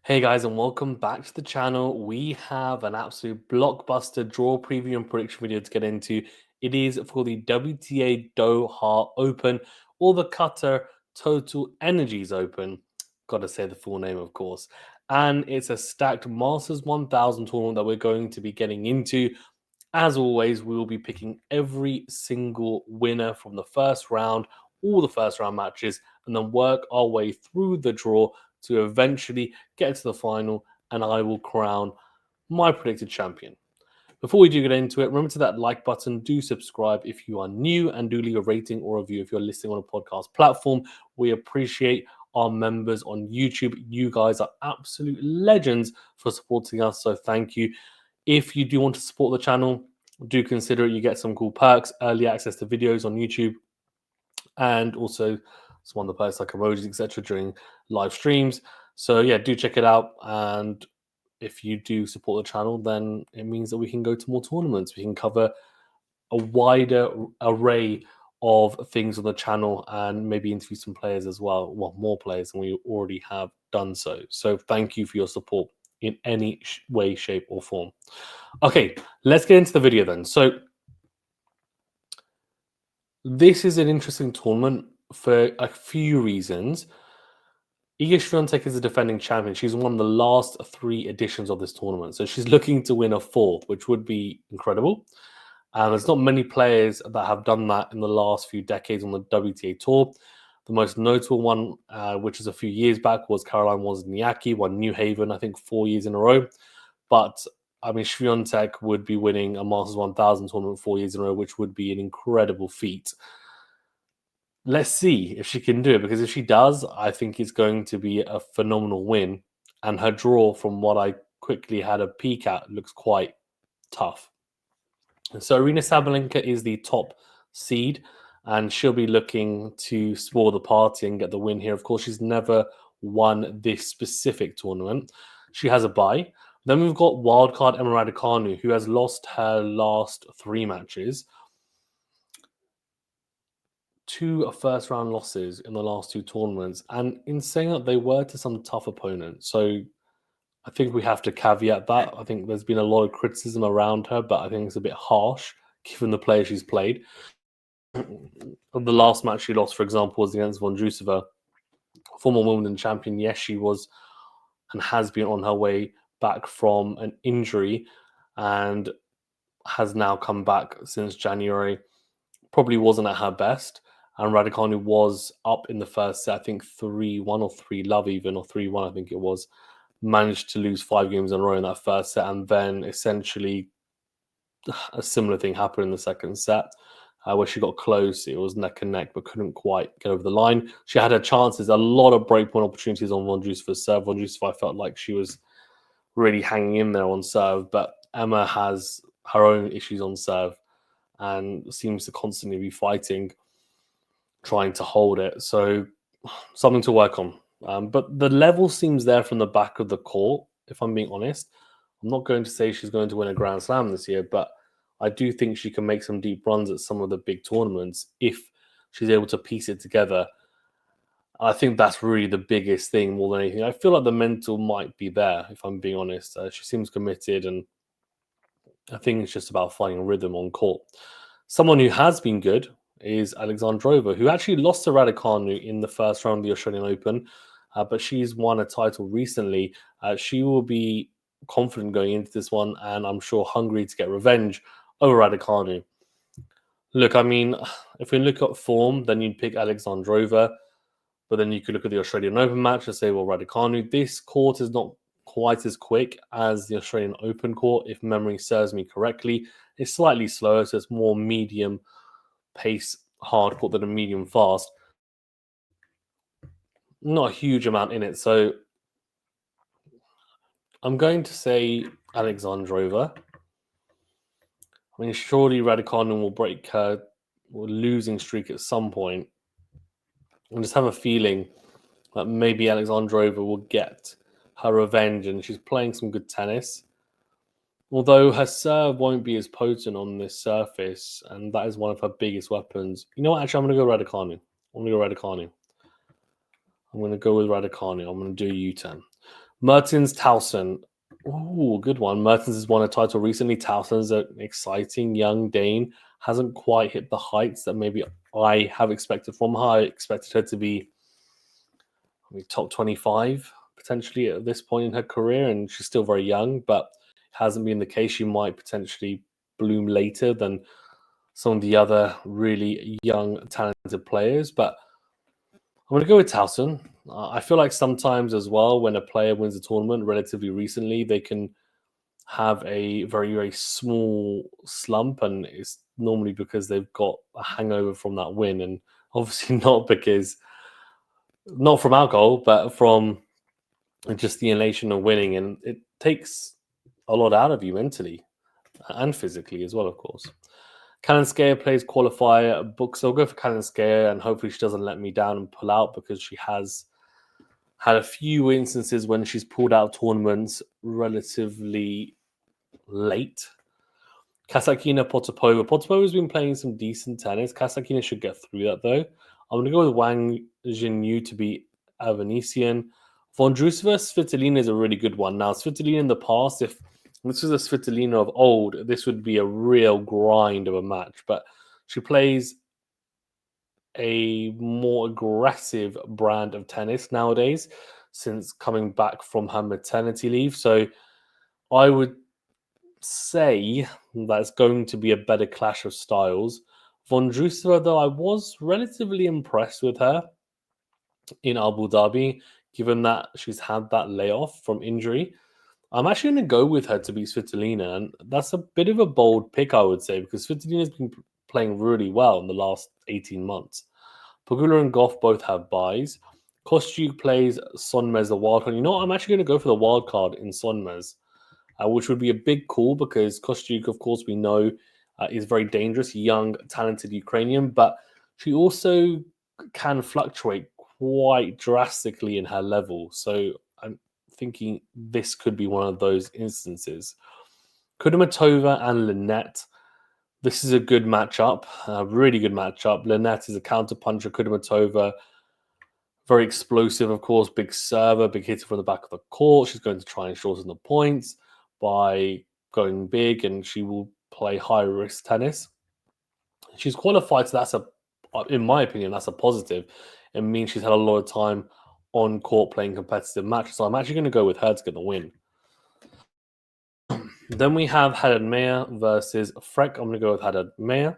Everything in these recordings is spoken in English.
Hey guys, and welcome back to the channel. We have an absolute blockbuster draw preview and prediction video to get into. It is for the WTA Doha Open or the Qatar Total Energies Open. Got to say the full name, of course. And it's a stacked Masters 1000 tournament that we're going to be getting into. As always, we will be picking every single winner from the first round, all the first round matches, and then work our way through the draw to eventually get to the final, and I will crown my predicted champion. Before we do get into it, remember to that like button, do subscribe if you are new, and do leave a rating or review if you're listening on a podcast platform. We appreciate our members on YouTube. You guys are absolute legends for supporting us, so thank you. If you do want to support the channel, do consider it. You get some cool perks, early access to videos on YouTube, and also some other perks like emojis, etc. during live streams. So yeah, do check it out. And if you do support the channel, then it means that we can go to more tournaments. We can cover a wider array of things on the channel and maybe interview some players as well. Well, more players than we already have done so. So thank you for your support in any way, shape, or form. Okay, let's get into the video then. So this is an interesting tournament for a few reasons. Iga Swiatek is a defending champion. She's won the last 3 editions of this tournament. So she's looking to win a 4th, which would be incredible. And there's not many players that have done that in the last few decades on the WTA Tour. The most notable one, which is a few years back, was Caroline Wozniacki, won New Haven, I think 4 years in a row. But I mean, Swiatek would be winning a Masters 1000 tournament 4 years in a row, which would be an incredible feat. Let's see if she can do it, because if she does, I think it's going to be a phenomenal win. And her draw, from what I quickly had a peek at, looks quite tough. And so Arina Sabalenka is the top seed, and she'll be looking to spoil the party and get the win here. Of course, she's never won this specific tournament. She has a bye. Then we've got wildcard Emma Raducanu, who has lost her last 3 matches. 2 first-round losses in the last 2 tournaments. And in saying that, they were to some tough opponents. So I think we have to caveat that. I think there's been a lot of criticism around her, but I think it's a bit harsh given the player she's played. The last match she lost, for example, was against Vondrousova, former Wimbledon champion. Yes, she was and has been on her way back from an injury and has now come back since January. Probably wasn't at her best. And Raducanu was up in the first set, I think 3-1 or 3-love even, or 3-1, I think it was. Managed to lose 5 games in a row in that first set, and then essentially a similar thing happened in the second set, where she got close. It was neck and neck, but couldn't quite get over the line. She had her chances, a lot of breakpoint opportunities on Vondrousova's serve. Vondrousova, I felt like she was really hanging in there on serve, but Emma has her own issues on serve and seems to constantly be fighting, trying to hold it. So something to work on. But the level seems there from the back of the court, if I'm being honest. I'm not going to say she's going to win a Grand Slam this year, but I do think she can make some deep runs at some of the big tournaments if she's able to piece it together. I think that's really the biggest thing more than anything. I feel like the mental might be there, if I'm being honest. She seems committed, and I think it's just about finding a rhythm on court. Someone who has been good is Alexandrova, who actually lost to Raducanu in the first round of the Australian Open, but she's won a title recently. She will be confident going into this one, and I'm sure hungry to get revenge over Raducanu. Look, I mean, if we look at form, then you'd pick Alexandrova, but then you could look at the Australian Open match and say, well, Raducanu, this court is not quite as quick as the Australian Open court, if memory serves me correctly. It's slightly slower, so it's more medium pace hard court than a medium fast. Not a huge amount in it, so I'm going to say Alexandrova. I mean, surely Raducanu will break her losing streak at some point. I just have a feeling that maybe Alexandrova will get her revenge, and she's playing some good tennis. Although her serve won't be as potent on this surface, and that is one of her biggest weapons. You know what? Actually, I'm going to go Raducanu. I'm going to go with Raducanu. I'm going to do a U-turn. Mertens, Towson. Oh, good one. Mertens has won a title recently. Towson's an exciting young Dane. Hasn't quite hit the heights that maybe I have expected from her. I expected her to be top 25 potentially at this point in her career, and she's still very young, but it hasn't been the case. She might potentially bloom later than some of the other really young, talented players. But I'm going to go with Towson. I feel like sometimes as well, when a player wins a tournament relatively recently, they can have a very, very small slump, and it's normally because they've got a hangover from that win, and obviously not from alcohol, but from just the elation of winning, and it takes a lot out of you mentally and physically as well, of course. Kalinskaya plays qualifier book, so I'll go for Kalinskaya, and hopefully she doesn't let me down and pull out, because she has had a few instances when she's pulled out tournaments relatively late. Kasatkina, Potapova. Potapova's been playing some decent tennis. Kasatkina should get through that, though. I'm going to go with Wang Jinyu to be a Venetian. Vondrousova, Svitolina is a really good one. Now, Svitolina in the past, if this was a Svitolina of old, this would be a real grind of a match. But she plays a more aggressive brand of tennis nowadays since coming back from her maternity leave. So I would say that's going to be a better clash of styles. Vondrousova, though, I was relatively impressed with her in Abu Dhabi, given that she's had that layoff from injury. I'm actually going to go with her to beat Svitolina, and that's a bit of a bold pick, I would say, because Svitolina's been playing really well in the last 18 months. Pagula and Goff both have buys. Kostyuk plays Sonmez the wild card. You know what? I'm actually going to go for the wild card in Sonmez, which would be a big call because Kostyuk, of course, we know is very dangerous, young, talented Ukrainian, but she also can fluctuate quite drastically in her level. So I'm thinking this could be one of those instances. Kudermetova and Lynette. This is a good matchup, a really good matchup. Lynette is a counterpuncher. Kudermetova, very explosive, of course, big server, big hitter from the back of the court. She's going to try and shorten the points by going big, and she will play high risk tennis. She's qualified, so in my opinion, that's a positive. It means she's had a lot of time on court playing competitive matches. So I'm actually going to go with her to get the win. Then we have Haddad Meir versus Freck. I'm going to go with Haddad Meir.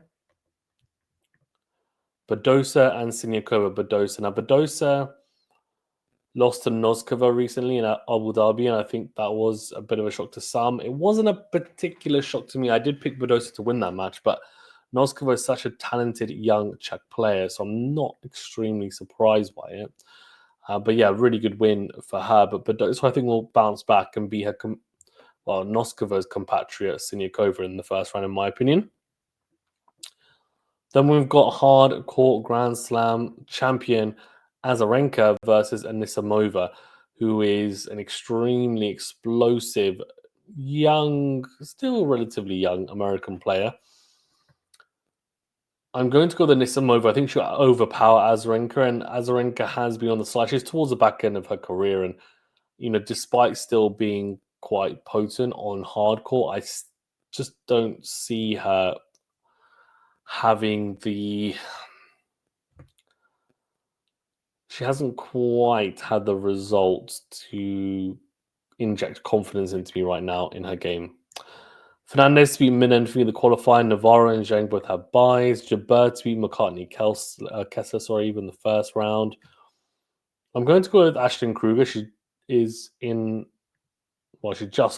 Badosa and Siniakova. Badosa. Now, Badosa lost to Noskova recently in Abu Dhabi, and I think that was a bit of a shock to some. It wasn't a particular shock to me. I did pick Badosa to win that match, but Noskova is such a talented young Czech player, so I'm not extremely surprised by it. But yeah, really good win for her. But Badosa, I think, will bounce back and be her Noskova's compatriot Siniakova in the first round, in my opinion. Then we've got hard court Grand Slam champion Azarenka versus Anisimova, who is an extremely explosive, young, still relatively young American player. I'm going to go with Anisimova. I think she'll overpower Azarenka, and Azarenka has been on the slide. She's towards the back end of her career, and despite still being quite potent on hard court, I just don't see her having she hasn't quite had the results to inject confidence into me right now in her game. Fernandez to beat Minen for the qualifying. Navarro and Zhang both have buys. Jabeur to beat McCartney Kessler, even the first round. I'm going to go with Ashton Kruger. She just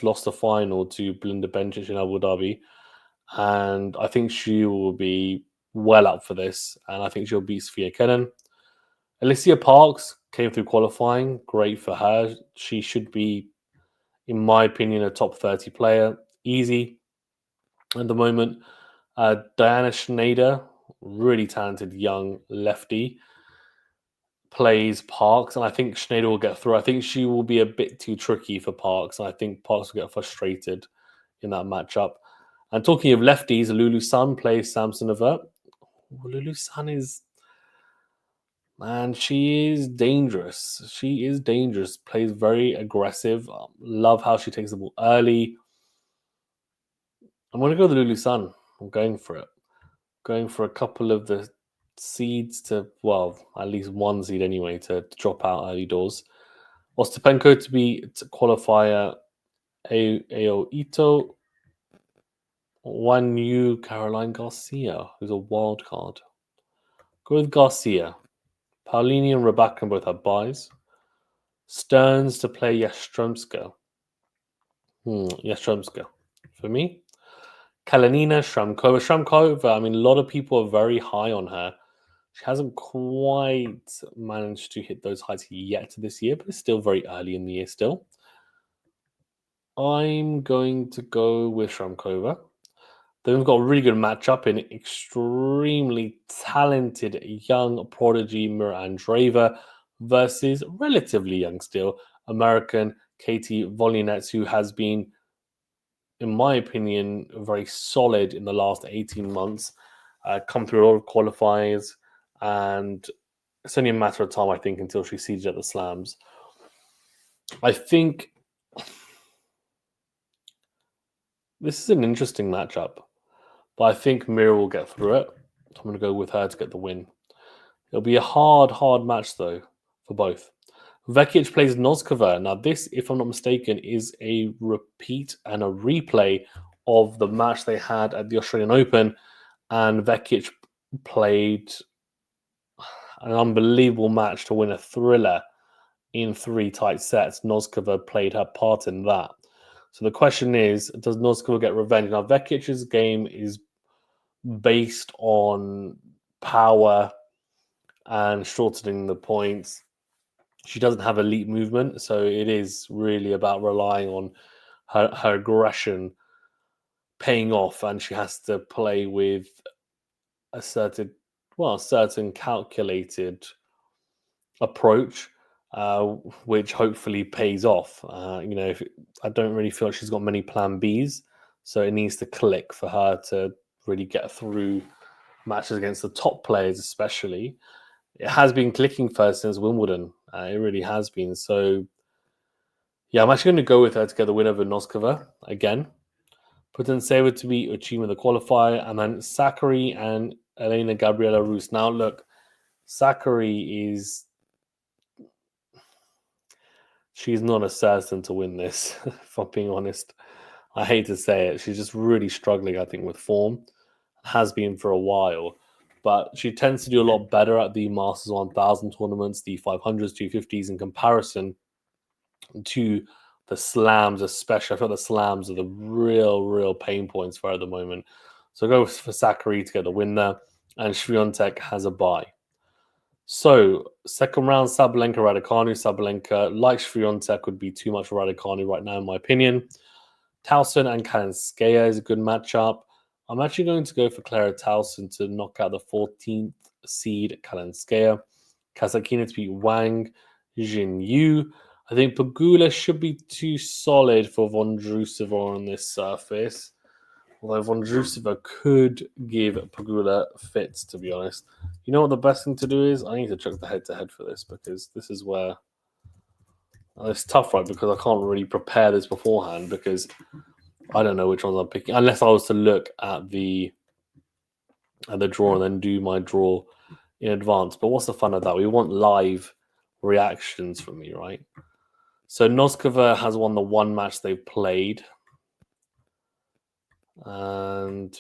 lost the final to Belinda Bencic in Abu Dhabi. And I think she will be well up for this. And I think she'll beat Sophia Kenin. Alicia Parks came through qualifying. Great for her. She should be, in my opinion, a top 30 player. Easy at the moment. Diana Schneider, really talented young lefty, plays Parks. And I think Schneider will get through. I think she will be a bit too tricky for Parks. And I think Parks will get frustrated in that matchup. And talking of lefties, Lulu Sun plays Samsonova. Lulu Sun is And she is dangerous. She is dangerous. Plays very aggressive. Love how she takes the ball early. I'm going to go with Lulu Sun. I'm going for it. Going for a couple of the seeds to, well, at least one seed anyway, to drop out early doors. Ostapenko to be qualifier. Ao Ito. One new Caroline Garcia, who's a wild card. Go with Garcia. Paulini and Rebecca both have buys. Stearns to play Yastremska. Yastremska. For me. Kalanina, Shramkova. Shramkova, I mean, a lot of people are very high on her. She hasn't quite managed to hit those heights yet this year, but it's still very early in the year still. I'm going to go with Shramkova. Then we've got a really good matchup in extremely talented young prodigy Mira Andreeva versus relatively young still American Katie Volinets, who has been, in my opinion, very solid in the last 18 months. Come through a lot of qualifiers, and it's only a matter of time, I think, until she sees at the slams. I think this is an interesting matchup, but I think Mira will get through it. I'm going to go with her to get the win. It'll be a hard match, though, for both. Vekic plays Noskova. Now, this, if I'm not mistaken, is a repeat and a replay of the match they had at the Australian Open, and Vekic played an unbelievable match to win a thriller in 3 tight sets. Noskova played her part in that. So the question is, does Noskova get revenge? Now, Vekic's game is based on power and shortening the points. She doesn't have elite movement, so it is really about relying on her aggression paying off, and she has to play with a certain calculated approach, which hopefully pays off. I don't really feel like she's got many plan Bs, so it needs to click for her to really get through matches against the top players, especially. It has been clicking for her since Wimbledon. It really has been. So, yeah, I'm actually going to go with her to get the win over Noskova again. Putintseva to be Uchima the qualifier, and then Sakari and Elena Gabriela Rus. Now, look, Sakari is. She's not a certain to win this, if I'm being honest. I hate to say it. She's just really struggling, I think, with form. Has been for a while. But she tends to do a lot better at the Masters 1000 tournaments, the 500s, 250s in comparison to the slams, especially. I feel the slams are the real pain points for her at the moment. So go for Sakari to get the win there. And Swiatek has a bye. So, second round, Sabalenka, Raducanu. Sabalenka, like Swiatek, would be too much for Raducanu right now, in my opinion. Towson and Kalinskaya is a good matchup. I'm actually going to go for Clara Towson to knock out the 14th seed Kalinskaya. Kazakina to beat Wang Jinyu. I think Pagula should be too solid for Vondrousova on this surface. Although Vondrousova could give Pagula fits, to be honest. You know what the best thing to do is? I need to check the head-to-head for this, because this is where... it's tough, right? Because I can't really prepare this beforehand, because I don't know which ones I'm picking, unless I was to look at the draw and then do my draw in advance. But what's the fun of that? We want live reactions from me, right? So Noskova has won the one match they've played. And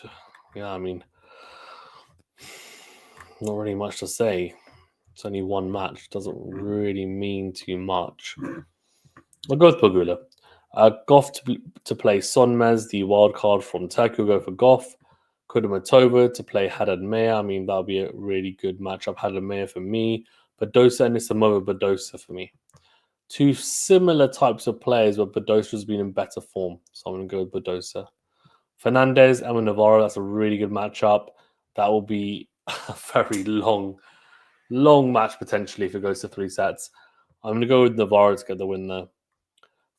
yeah, I mean, not really much to say. It's only one match. Doesn't really mean too much. I'll go with Pagula. Goff to play Sonmez, the wild card from Turkey. We'll go for Goff. Kudermetova to play Haddad Meir. I mean, that'll be a really good matchup. Haddad Meir for me. Badosa and Nisamova Badosa for me. Two similar types of players, but Badosa's been in better form. So I'm going to go with Badosa. Fernandez, Emma Navarro. That's a really good matchup. That will be a very long match potentially if it goes to 3 sets. I'm going to go with Navarro to get the win there.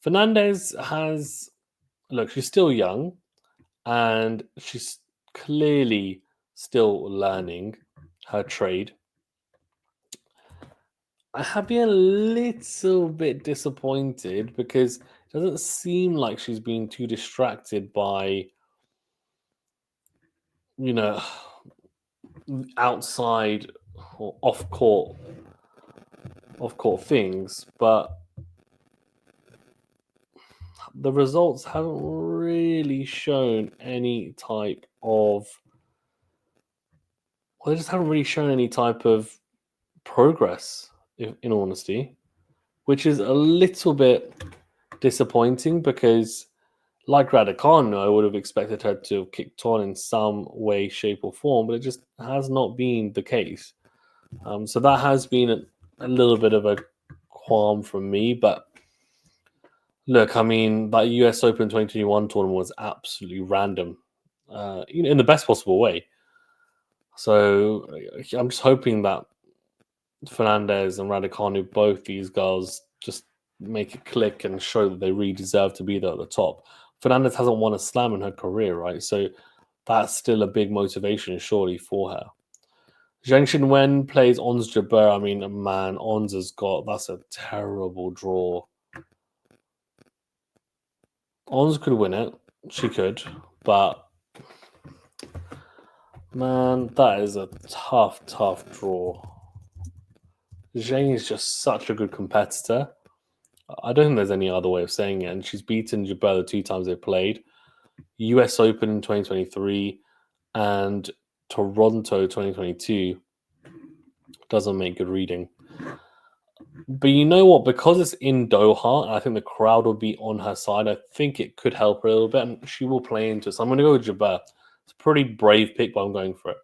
Fernandez has... Look, she's still young, and she's clearly still learning her trade. I have been a little bit disappointed because it doesn't seem like she's being too distracted by, you know, outside or off court things, but the results haven't really shown any type of they just haven't really shown any type of progress, in honesty, which is a little bit disappointing because, like Raducanu, I would have expected her to have kicked on in some way, shape, or form, but it just has not been the case. So that has been a little bit of a qualm from me. But look, I mean, that US Open 2021 tournament was absolutely random, in the best possible way. So I'm just hoping that Fernandez and Raducanu, both these girls, just make it click and show that they really deserve to be there at the top. Fernandez hasn't won a slam in her career, right? So that's still a big motivation, surely, for her. Zheng Xinwen plays Ons Jabeur. I mean, man, Ons has got that's a terrible draw. Ons could win it. She could, but man, that is a tough, tough draw. Zheng is just such a good competitor. I don't think there's any other way of saying it. And she's beaten Jabeur the 2 times they played. US Open in 2023 and Toronto 2022 doesn't make good reading. But you know what? Because it's in Doha, and I think the crowd will be on her side, I think it could help her a little bit, and she will play into it. So I'm going to go with Jabeur. It's a pretty brave pick, but I'm going for it.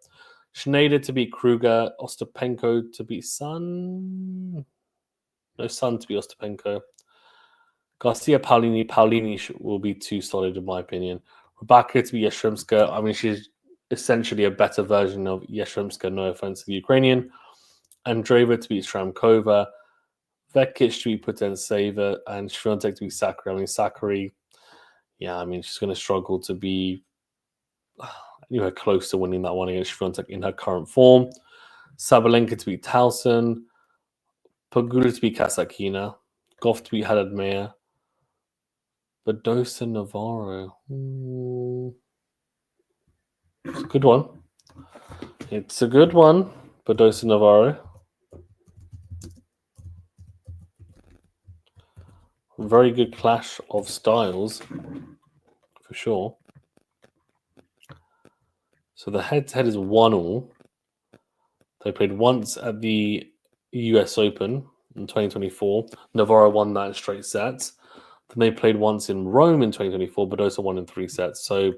Schneider to beat Kruger, Ostapenko to beat Sun. No, Sun to beat Ostapenko. Garcia Paulini will be too solid, in my opinion. Rybaka to beat Yashrimska. I mean, she's essentially a better version of Yashrimska, no offense to the Ukrainian. Andreeva to beat Shramkova. Vekic to beat Putintseva. And Swiatek to beat Sakari. I mean, Sakari, yeah, I mean, she's going to struggle to be anywhere close to winning that one against Swiatek in her current form. Sabalenka to beat Towson. Pagula to beat Kasakina. Goff to beat Haddad Meir. Badosa Navarro. It's a good one. It's a good one. Badosa Navarro. Very good clash of styles, for sure. So the head-to-head is 1-1. They played once at the US Open in 2024. Navarro won that in straight sets. Then they played once in Rome in 2024. Badosa won in 3 sets. So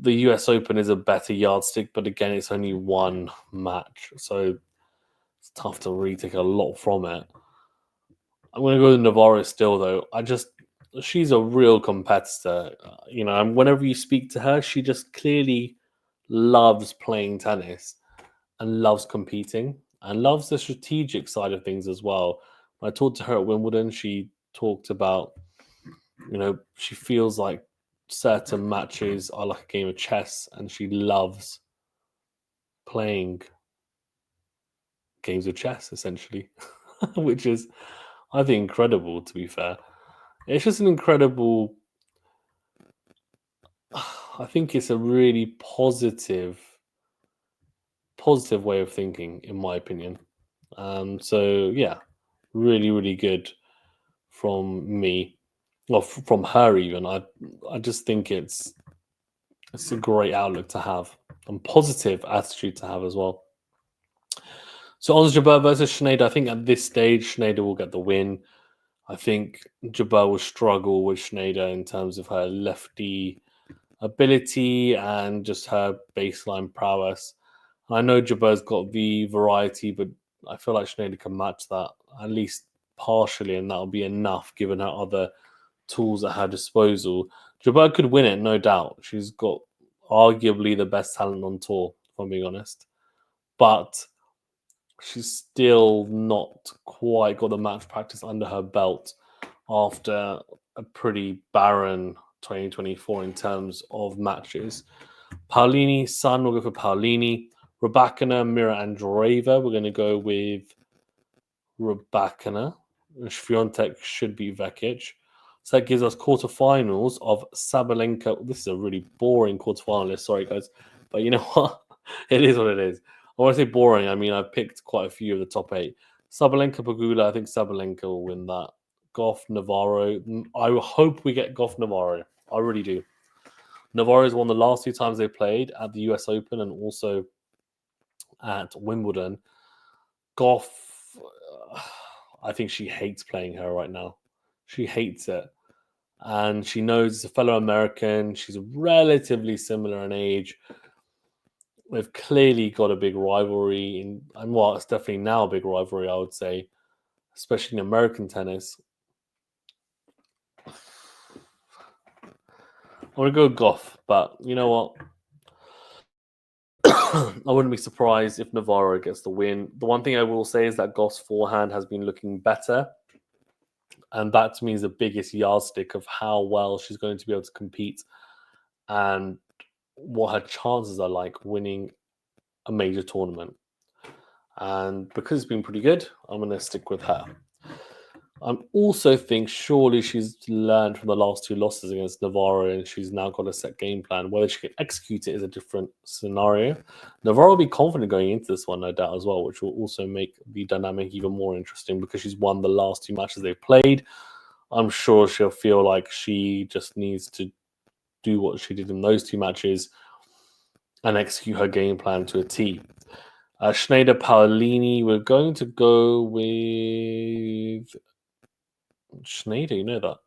the US Open is a better yardstick, but again, it's only one match. So it's tough to really take a lot from it. I'm going to go with Navarro still, though. She's a real competitor, and whenever you speak to her, she just clearly loves playing tennis and loves competing and loves the strategic side of things as well. When I talked to her at Wimbledon, she talked about, she feels like certain matches are like a game of chess and she loves playing games of chess, essentially, which is, I think, incredible, to be fair. It's just an incredible. I think it's a really positive way of thinking, in my opinion. So yeah, really, really good from me, or from her even. I just think it's a great outlook to have and positive attitude to have as well. So Ons Jabeur versus Schneider. I think at this stage, Schneider will get the win. I think Jabeur will struggle with Schneider in terms of her lefty ability and just her baseline prowess. I know Jabeur's got the variety, but I feel like Schneider can match that at least partially, and that'll be enough given her other tools at her disposal. Jabeur could win it, no doubt. She's got arguably the best talent on tour, if I'm being honest. But she's still not quite got the match practice under her belt after a pretty barren 2024 in terms of matches. Paulini, Sun, we'll go for Paulini. Rybakina, Mira Andreeva, we're going to go with Rybakina. Swiatek should be Vekic. So that gives us quarterfinals of Sabalenka. This is a really boring quarterfinal list. Sorry, guys. But you know what? It is what it is. I want to say boring. I mean, I picked quite a few of the top 8. Sabalenka, Pegula. I think Sabalenka will win that. Goff, Navarro. I hope we get Goff, Navarro. I really do. Navarro's won the last 2 times they played at the US Open and also at Wimbledon. Goff, I think she hates playing her right now. She hates it. And she knows it's a fellow American. She's relatively similar in age. They've clearly got a big rivalry. Well, it's definitely now a big rivalry, I would say, especially in American tennis. I want to go Goff, but you know what? I wouldn't be surprised if Navarro gets the win. The one thing I will say is that Goff's forehand has been looking better. And that to me is the biggest yardstick of how well she's going to be able to compete and what her chances are like winning a major tournament. And because it's been pretty good, I'm going to stick with her. I also think surely she's learned from the last 2 losses against Navarro and she's now got a set game plan. Whether she can execute it is a different scenario. Navarro will be confident going into this one, no doubt, as well, which will also make the dynamic even more interesting because she's won the last 2 matches they've played. I'm sure she'll feel like she just needs to do what she did in those 2 matches and execute her game plan to a T. Schneider, Paolini, we're going to go with Schneider, you know that.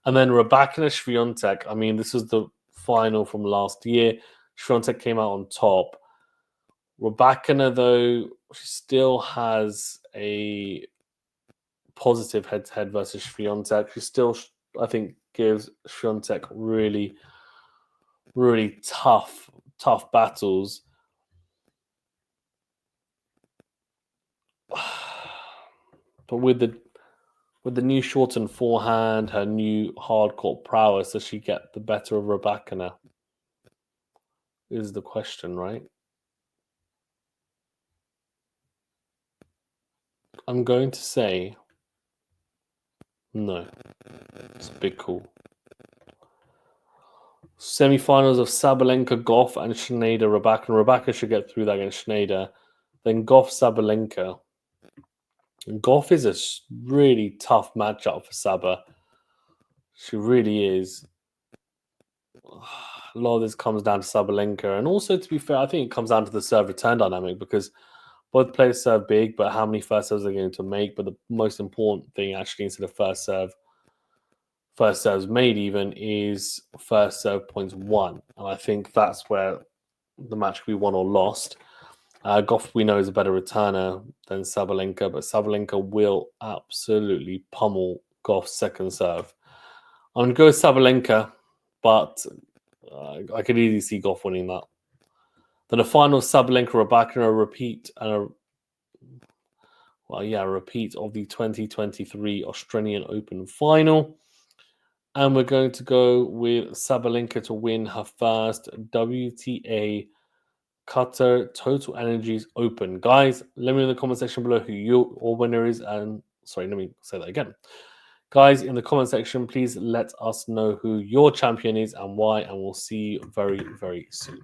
And then Rybakina, Swiatek. I mean, this is the final from last year. Swiatek came out on top. Rybakina, though, she still has a positive head-to-head versus Swiatek. She still, I think, gives Swiatek really, really tough battles. But with the new shortened forehand, her new hard court prowess, does she get the better of Rybakina? Is the question, right? I'm going to say no. It's a big call. Semi-finals of Sabalenka, Goff, and Schneider, Rybakina. Rybakina should get through that against Schneider. Then Goff, Sabalenka. Goff is a really tough matchup for Saba. She really is. A lot of this comes down to Sabalenka. And also, to be fair, I think it comes down to the serve-return dynamic because both players serve big, but how many first serves they're going to make. But the most important thing, actually, instead of first serves made even, is first serve points won. And I think that's where the match could be won or lost. Goff, we know, is a better returner than Sabalenka, but Sabalenka will absolutely pummel Goff's second serve. I'm going to go with Sabalenka, but I could easily see Goff winning that. Then a final Sabalenka, Rybakina, a repeat of the 2023 Australian Open final. And we're going to go with Sabalenka to win her first WTA Qatar Total Energies Open. Guys, let me know in the comment section below who your winner is. And sorry, let me say that again. Guys, in the comment section, please let us know who your champion is and why. And we'll see you very, very soon.